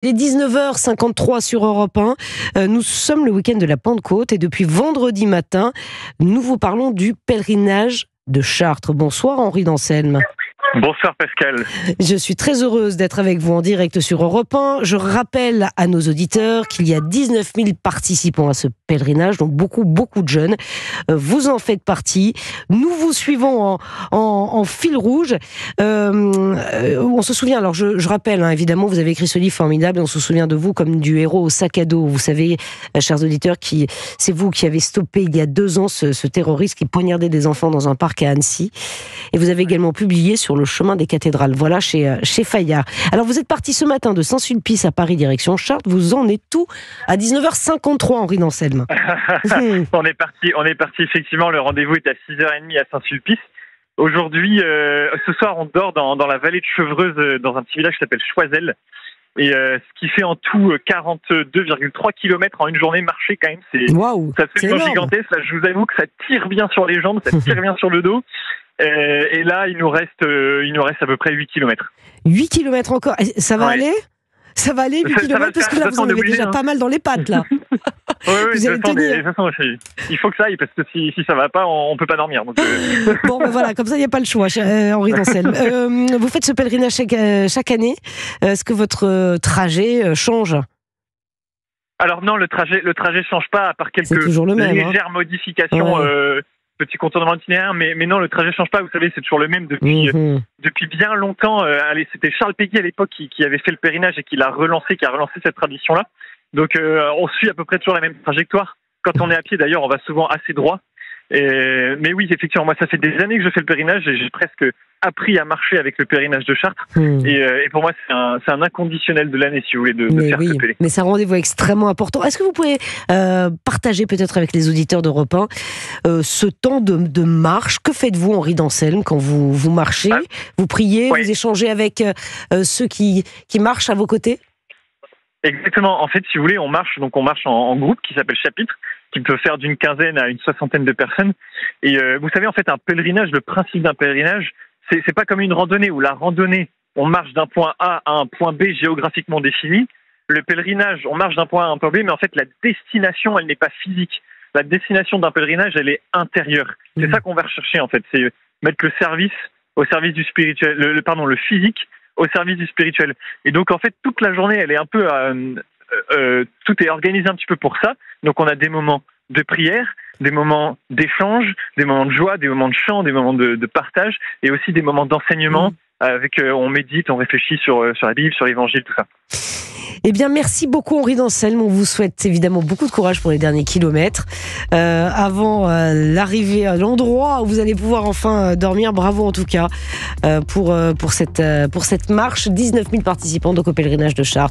Il est 19h53 sur Europe 1. Nous sommes le week-end de la Pentecôte et depuis vendredi matin, nous vous parlons du pèlerinage de Chartres. Bonsoir Henri d'Anselme. Bonsoir Pascal. Je suis très heureuse d'être avec vous en direct sur Europe 1. Je rappelle à nos auditeurs qu'il y a 19 000 participants à ce pèlerinage, donc beaucoup de jeunes. Vous en faites partie. Nous vous suivons en fil rouge. On se souvient, alors je rappelle, évidemment, vous avez écrit ce livre formidable et on se souvient de vous comme du héros au sac à dos. Vous savez, chers auditeurs, c'est vous qui avez stoppé il y a 2 ans ce terroriste qui poignardait des enfants dans un parc à Annecy. Et vous avez également publié sur le chemin des cathédrales, voilà, chez Fayard. Alors vous êtes parti ce matin de Saint-Sulpice à Paris, direction Chartres. Vous en êtes tout à 19h53, Henri d'Anselme. On est parti effectivement, le rendez-vous est à 6h30 à Saint-Sulpice. Aujourd'hui, ce soir, on dort dans la vallée de Chevreuse, dans un petit village qui s'appelle Choiseul. Et ce qui fait en tout 42,3 km en une journée marchée quand même, c'est absolument gigantesque. Là, je vous avoue que ça tire bien sur les jambes, ça tire bien sur le dos. Et là, il nous reste à peu près 8 km. 8 km encore, ça va aller ? Ça va aller 8 km parce que là, vous en avez déjà pas mal dans les pattes, là. Oui, vous allez tenir. Il faut que ça aille, parce que si ça va pas, on peut pas dormir. Donc Bon, ben voilà, comme ça, il n'y a pas le choix, Henri d'Anselme. Vous faites ce pèlerinage chaque année. Est-ce que votre trajet change ? Alors non, le trajet change pas, à part quelques légères modifications, petit contournement d'itinéraire, mais non, le trajet change pas. Vous savez, c'est toujours le même depuis bien longtemps. C'était Charles Péguy à l'époque qui avait fait le pèlerinage et qui a relancé cette tradition-là. Donc on suit à peu près toujours la même trajectoire. Quand on est à pied, d'ailleurs, on va souvent assez droit. Mais oui, effectivement, moi, ça fait des années que je fais le pèlerinage et j'ai presque appris à marcher avec le pèlerinage de Chartres. Et pour moi, c'est un inconditionnel de l'année, si vous voulez, de faire ce pèlerinage. Mais c'est un rendez-vous extrêmement important. Est-ce que vous pouvez partager peut-être avec les auditeurs d'Europe 1 ce temps de marche ? Que faites-vous, Henri d'Anselme, quand vous marchez ? Vous priez, vous échangez avec ceux qui marchent à vos côtés ? Exactement. En fait, si vous voulez, on marche en groupe qui s'appelle chapitre, qui peut faire d'une quinzaine à une soixantaine de personnes. Et vous savez, en fait, un pèlerinage, le principe d'un pèlerinage, c'est pas comme une randonnée où la randonnée, on marche d'un point A à un point B géographiquement défini. Le pèlerinage, on marche d'un point A à un point B, mais en fait, la destination, elle n'est pas physique. La destination d'un pèlerinage, elle est intérieure. C'est ça qu'on va rechercher, en fait. C'est mettre le service au service du spirituel, le physique au service du spirituel. Et donc, en fait, toute la journée, elle est un peu... tout est organisé un petit peu pour ça. Donc, on a des moments de prière, des moments d'échange, des moments de joie, des moments de chant, des moments de partage, et aussi des moments d'enseignement avec on médite, on réfléchit sur la Bible, sur l'Évangile, tout ça. Eh bien, merci beaucoup Henri d'Anselme. On vous souhaite évidemment beaucoup de courage pour les derniers kilomètres. Avant l'arrivée à l'endroit où vous allez pouvoir enfin dormir, bravo en tout cas pour cette marche. 19 000 participants donc au pèlerinage de Chartres.